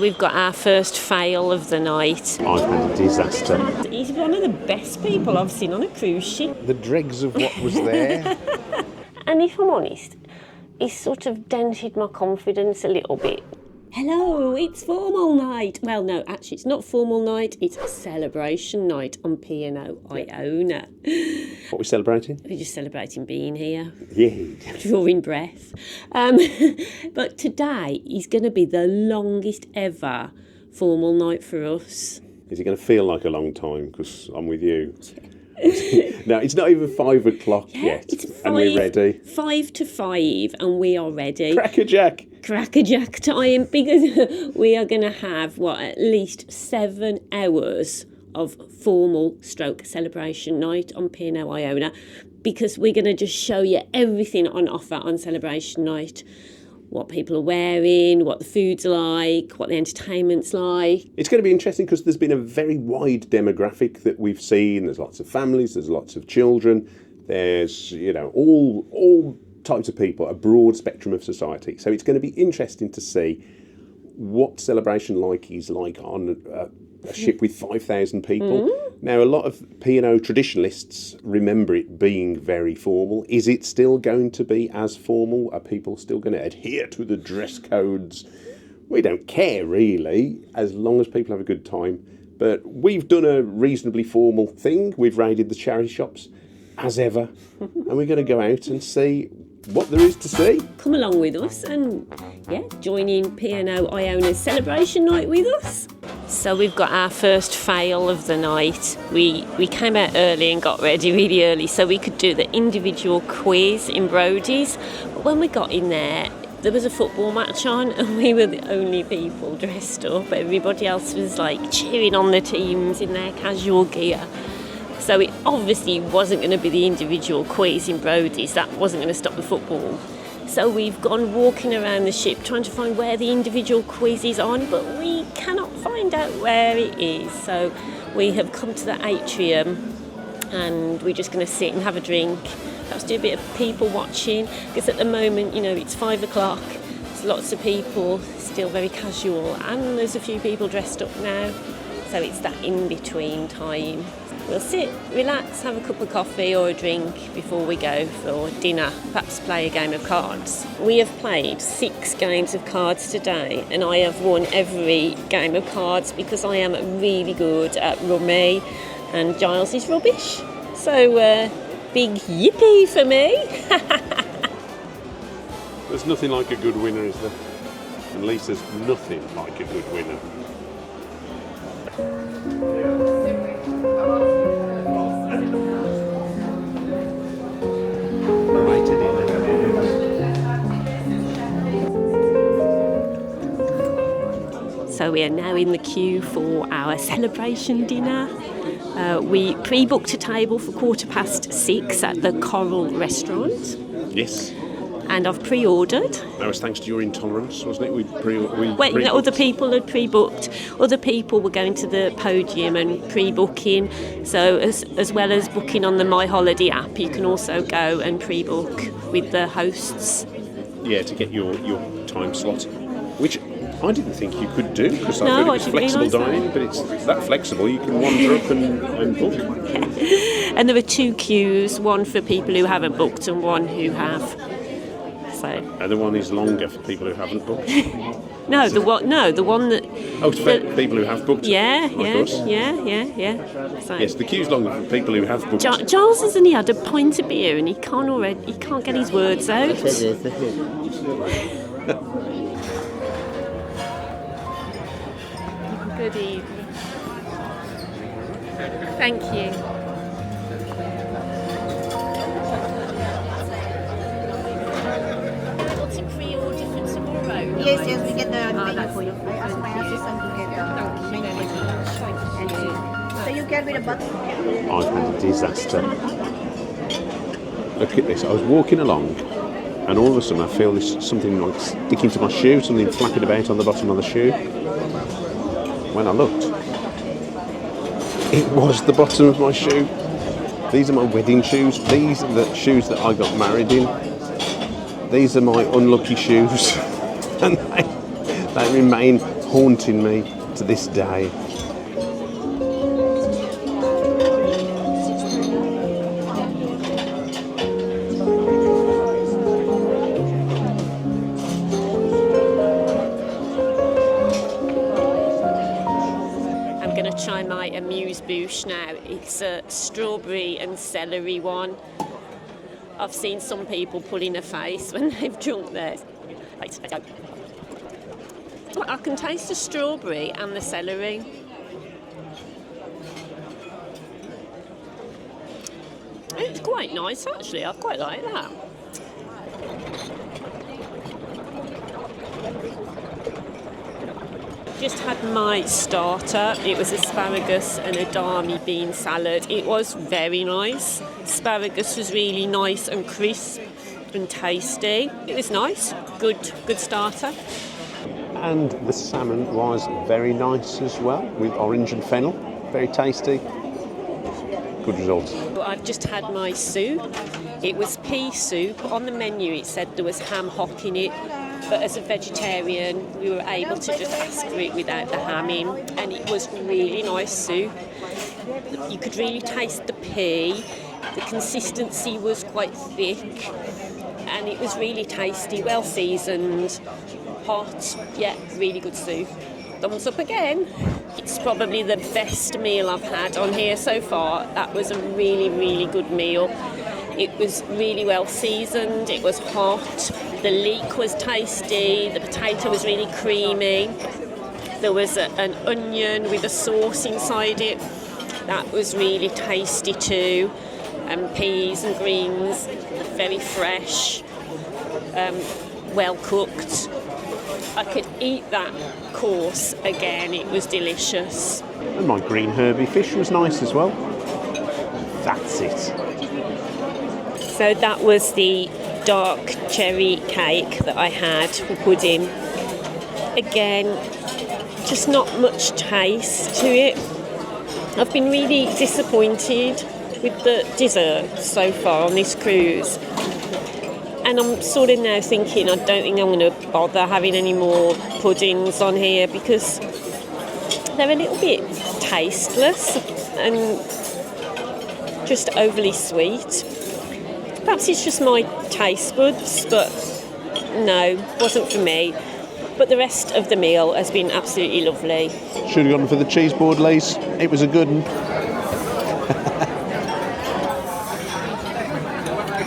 We've got our first fail of the night. I've had a disaster. He's one of the best people I've seen on a cruise ship. The dregs of what was there. And if I'm honest, he's sort of dented my confidence a little bit. Hello, it's formal night. Well, no, actually, it's not formal night. It's a celebration night on P&O Iona. What are we celebrating? We're just celebrating being here. Yeah. Drawing breath. But today is going to be the longest ever formal night for us. Is it going to feel like a long time? Because I'm with you. No, it's not even 5 o'clock yet. And we're ready. 5 to 5 and we are ready. Crackerjack Time, because we are going to have, at least 7 hours of formal stroke celebration night on P&O Iona, because we're going to just show you everything on offer on celebration night. What people are wearing, what the food's like, what the entertainment's like. It's going to be interesting because there's been a very wide demographic that we've seen. There's lots of families, there's lots of children, there's, all types of people, a broad spectrum of society. So it's going to be interesting to see what celebration is like on a ship with 5,000 people. Now, a lot of P&O traditionalists remember it being very formal. Is it still going to be as formal? Are people still going to adhere to the dress codes? We don't care, really, as long as people have a good time. But we've done a reasonably formal thing. We've raided the charity shops, as ever. And we're going to go out and see what there is to see. Come along with us and, join in P&O Iona's celebration night with us. So we've got our first fail of the night. We came out early and got ready really early so we could do the individual quiz in Brodie's. But when we got in there was a football match on and we were the only people dressed up. Everybody else was cheering on the teams in their casual gear. So it obviously wasn't going to be the individual quiz in Brodie's. That wasn't going to stop the football. So we've gone walking around the ship trying to find where the individual quiz is on, but we cannot find out where it is. So we have come to the atrium and we're just going to sit and have a drink. Perhaps do a bit of people watching, because at the moment, it's 5 o'clock. There's lots of people, still very casual, and there's a few people dressed up now. So it's that in-between time. We'll sit, relax, have a cup of coffee or a drink before we go for dinner, perhaps play a game of cards. We have played 6 games of cards today and I have won every game of cards because I am really good at rummy and Giles is rubbish. So big yippee for me. There's nothing like a good winner, is there? At least there's nothing like a good winner. So we are now in the queue for our celebration dinner. We pre-booked a table for 6:15 at the Coral restaurant. Yes. And I've pre-ordered. That was thanks to your intolerance, wasn't it? Other people had pre-booked. Other people were going to the podium and pre-booking. So as well as booking on the My Holiday app, you can also go and pre-book with the hosts. Yeah, to get your time slot, which I didn't think you could do, because I thought it was flexible dining, but it's that flexible, you can wander up and book. Yeah. And there are 2 queues, one for people who haven't booked and one who have. So. And the one is longer for people who haven't booked? The one that... Oh, for people who have booked? Yeah. So. Yes, the queue's longer for people who have booked. Giles has only had a pint of beer and he can't get his words out. Good evening. Thank you. What's a pre-order for tomorrow? Yes, we get the menu for you. I asked my assistant to get the menu. Thank you. So you can with a button. I've had a disaster. Look at this. I was walking along and all of a sudden I feel something sticking to my shoe, something flapping about on the bottom of the shoe. When I looked, it was the bottom of my shoe. These are my wedding shoes. These are the shoes that I got married in. These are my unlucky shoes. And they remain haunting me to this day. I'm going to try my amuse-bouche now. It's a strawberry and celery one. I've seen some people pulling a face when they've drunk theirs. Let's go. I can taste the strawberry and the celery. It's quite nice actually, I quite like that. Just had my starter. It was asparagus and edamame bean salad. It was very nice. Asparagus was really nice and crisp and tasty. It was nice. Good starter. And the salmon was very nice as well, with orange and fennel. Very tasty. Good results. I've just had my soup. It was pea soup. On the menu it said there was ham hock in it, but as a vegetarian we were able to just ask for it without the ham in, and it was really nice soup. You could really taste the pea. The consistency was quite thick and it was really tasty, well seasoned, hot. Yeah, really good soup. Thumbs up again. It's probably the best meal I've had on here so far. That was a really good meal. It was really well seasoned, it was hot, the leek was tasty, the potato was really creamy. There was an onion with a sauce inside it. That was really tasty too. Peas and greens, very fresh, well cooked. I could eat that course again, it was delicious. And my green herby fish was nice as well. That's it. So that was the dark cherry cake that I had for pudding. Again, just not much taste to it. I've been really disappointed with the dessert so far on this cruise. And I'm sort of now thinking I don't think I'm going to bother having any more puddings on here because they're a little bit tasteless and just overly sweet. Perhaps it's just my taste buds, but no, wasn't for me. But the rest of the meal has been absolutely lovely. Should have gone for the cheese board, Lise. It was a good one.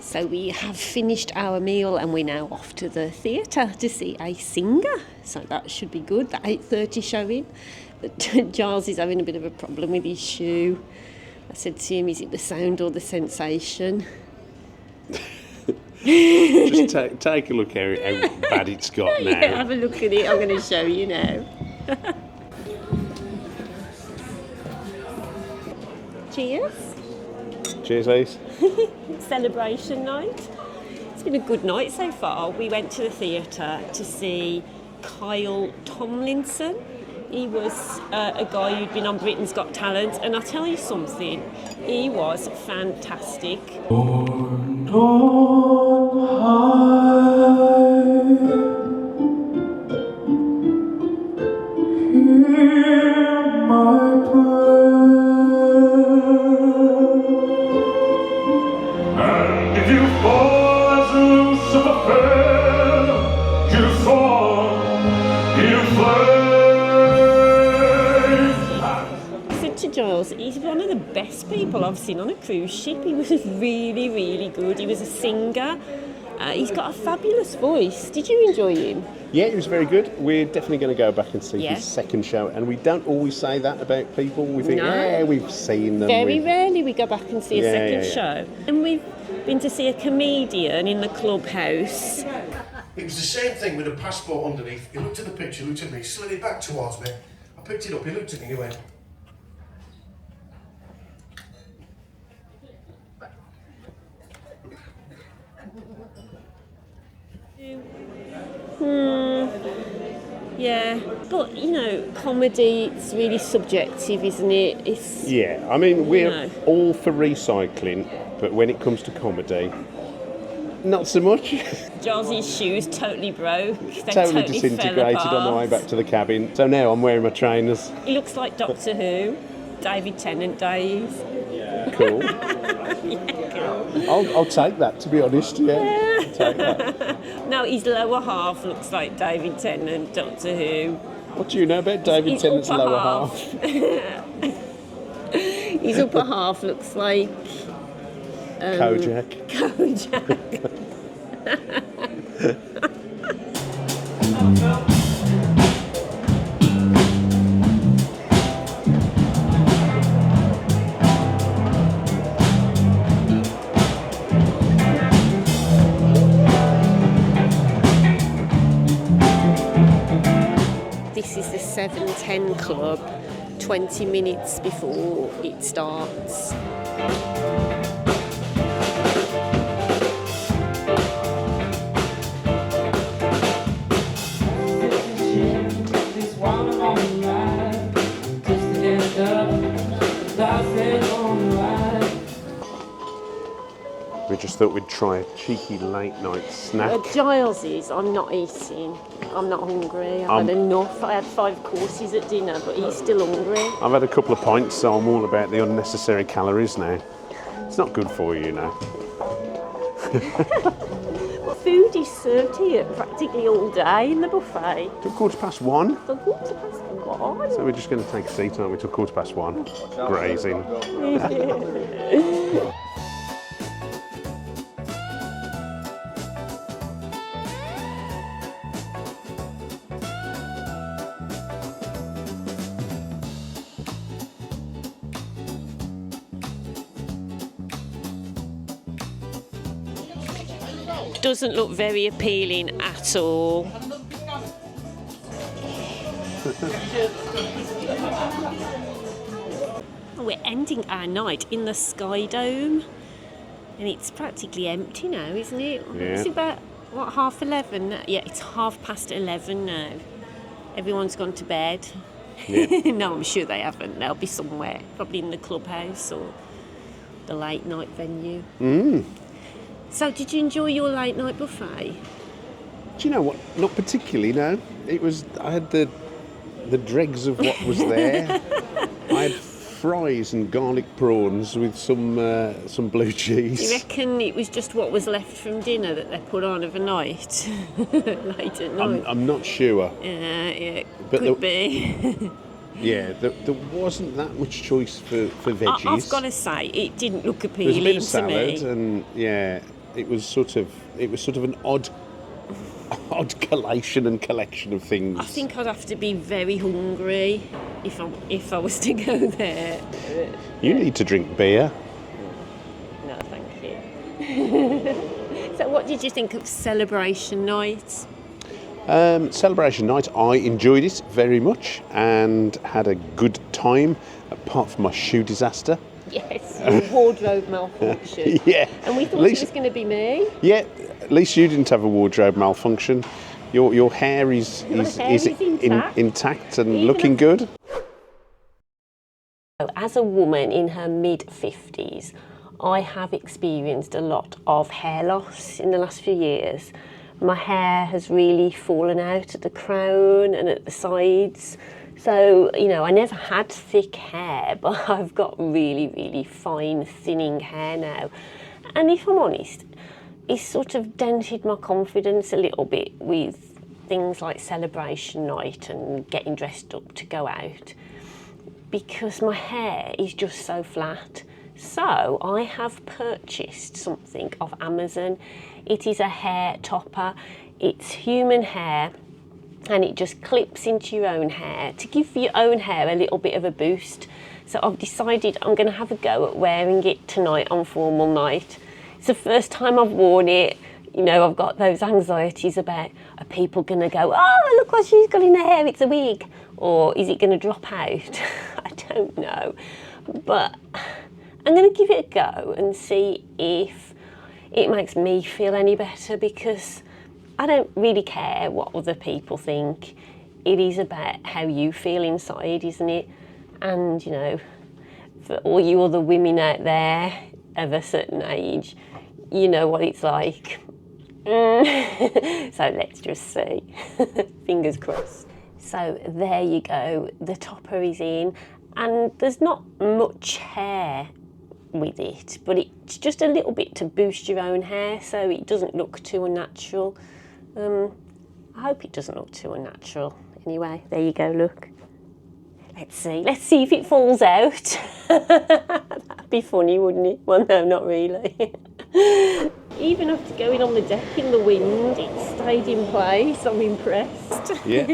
So we have finished our meal and we're now off to the theatre to see a singer. So that should be good, the 8:30 showing. But Giles is having a bit of a problem with his shoe. I said to him, is it the sound or the sensation? Just take a look how bad it's got now. Yeah, have a look at it. I'm going to show you now. Cheers. Cheers, Lise. Celebration night. It's been a good night so far. We went to the theatre to see Kyle Tomlinson. He was a guy who'd been on Britain's Got Talent, and I'll tell you something, he was fantastic. Born on high, hear my prayer, and if you fall as Lucifer fell, you fall, you flame. To Giles, he's one of the best people I've seen on a cruise ship. He was really good. He was a singer. He's got a fabulous voice. Did you enjoy him? Yeah, it was very good. We're definitely going to go back and see Yeah. his second show. And we don't always say that about people. We think, No. yeah, we've seen them. Very rarely we go back and see a Yeah, second yeah. show. And we've been to see a comedian in the clubhouse. It was the same thing with a passport underneath. He looked at the picture, looked at me, slid it back towards me. I picked it up, he looked at me and he went, Yeah, but you know, comedy, it's really subjective, isn't it? It's Yeah, I mean, we're No. all for recycling, but when it comes to comedy, Not so much. Giles' shoes totally broke. They Totally fell disintegrated on the way apart. back to the cabin. So now I'm wearing my trainers. He looks like Doctor Who, David Tennant days. Cool. I'll take that, to be honest. Yeah. I'll take that. No, his lower half looks like David Tennant, Doctor Who. What do you know about David His Tennant's upper lower half? His upper half looks like Kojak. Kojak. This is the 7:10 club, 20 minutes before it starts. We just thought we'd try a cheeky late night snack. Giles's, I'm not eating. I'm not hungry. I've had enough. I had 5 courses at dinner, but he's still hungry. I've had a couple of pints, so I'm all about the unnecessary calories now. It's not good for you, you know. Food is served here practically all day in the buffet. Till 1:15. So quarter past 1. So we're just going to take a seat, aren't we, till 1:15. Grazing. Doesn't look very appealing at all. We're ending our night in the Sky Dome, and it's practically empty now, isn't it? Yeah. It's about, what, 11:30? Yeah, it's 11:30 now. Everyone's gone to bed. Yeah. No, I'm sure they haven't. They'll be somewhere, probably in the clubhouse or the late night venue. So, did you enjoy your late night buffet? Do you know what? Not particularly, no. I had the dregs of what was there. I had fries and garlic prawns with some blue cheese. Do you reckon it was just what was left from dinner that they put on overnight, late at night? I'm not sure. Yeah, But could be. Yeah, there wasn't that much choice for veggies. I've got to say, it didn't look There was a appealing bit of to salad, me. and yeah, it was sort of an odd collation and collection of things. I think I'd have to be very hungry if I was to go there. You need to drink beer. No, thank you. So, what did you think of celebration night? Celebration night, I enjoyed it very much and had a good time, apart from my shoe disaster. Yes, your wardrobe malfunction. Yeah. And we thought At least- it was going to be me. Yeah, at least you didn't have a wardrobe malfunction. Your hair is hair is intact. intact and Even looking good. As a woman in her mid-50s, I have experienced a lot of hair loss in the last few years. My hair has really fallen out at the crown and at the sides. So, I never had thick hair, but I've got really, really fine, thinning hair now. And if I'm honest, it's sort of dented my confidence a little bit with things like celebration night and getting dressed up to go out, because my hair is just so flat. So I have purchased something off Amazon. It is a hair topper. It's human hair, and it just clips into your own hair to give your own hair a little bit of a boost. So I've decided I'm going to have a go at wearing it tonight on formal night. It's the first time I've worn it. I've got those anxieties about, are people going to go, oh, look what she's got in her hair, it's a wig? Or is it going to drop out? I don't know. But I'm going to give it a go and see if it makes me feel any better, because I don't really care what other people think. It is about how you feel inside, isn't it? And, for all you other women out there of a certain age, you know what it's like. So let's just see. Fingers crossed. So there you go, the topper is in, and there's not much hair with it, but it's just a little bit to boost your own hair so it doesn't look too unnatural. I hope it doesn't look too unnatural. Anyway, there you go, look. Let's see if it falls out. That'd be funny, wouldn't it? Well, no, not really. Even after going on the deck in the wind, it stayed in place. I'm impressed. Yeah,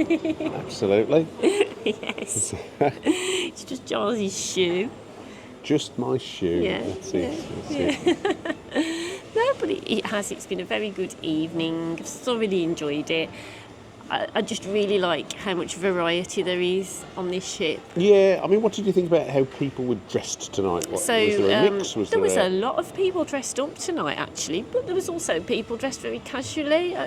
absolutely. Yes. It's just Charles's shoe. Just my shoe. Yeah, That's it. That's it. No, but it's been a very good evening. I've thoroughly enjoyed it. I just really like how much variety there is on this ship. Yeah, I mean, what did you think about how people were dressed tonight? Was there a mix? There was a lot of people dressed up tonight, actually, but there was also people dressed very casually.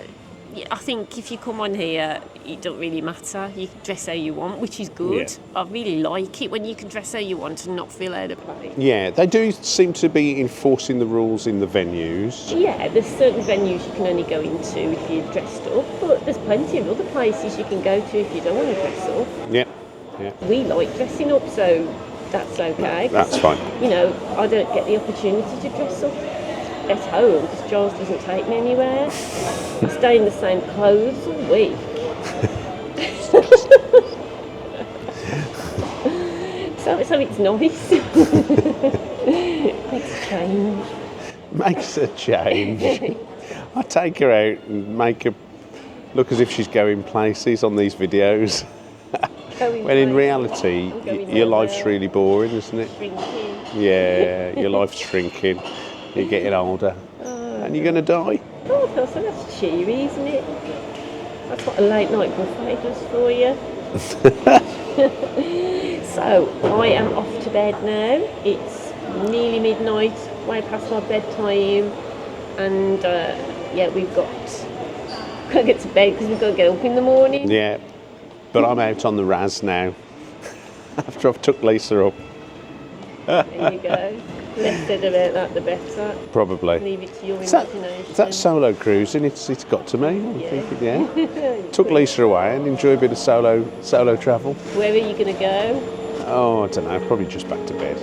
I think if you come on here, it don't really matter. You can dress how you want, which is good. Yeah. I really like it when you can dress how you want and not feel out of place. Yeah, they do seem to be enforcing the rules in the venues. Yeah, there's certain venues you can only go into if you're dressed up, but there's plenty of other places you can go to if you don't want to dress up. Yeah, yeah. We like dressing up, so that's okay. That's fine. You know, I don't get the opportunity to dress up at home because Giles doesn't take me anywhere. I stay in the same clothes all week. So it's nice. Makes a change. Makes a change. I take her out and make her look as if she's going places on these videos. When in reality, your life's really boring, isn't it? Shrinking. Yeah, your life's shrinking. You're getting older. And you're going to die. Oh, so that's cheery, isn't it? That's what a late night buffet does for you. So, I am off to bed now. It's nearly midnight, way past my bedtime. And, yeah, we've got to get to bed because we've got to get up in the morning. Yeah, but I'm out on the Raz now. After I've took Lisa up. There you go. Less said about that, the better. Probably. Leave it to your Is imagination. that solo cruising? It's got to me. I'm Yeah. thinking, yeah. Took Lisa away and enjoy a bit of solo travel. Where are you going to go? Oh, I don't know. Probably just back to bed.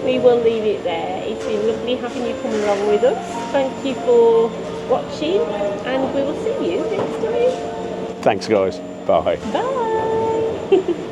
We will leave it there. It's been lovely having you come along with us. Thank you for watching, and we will see you next time. Thanks, guys. Bye. Bye.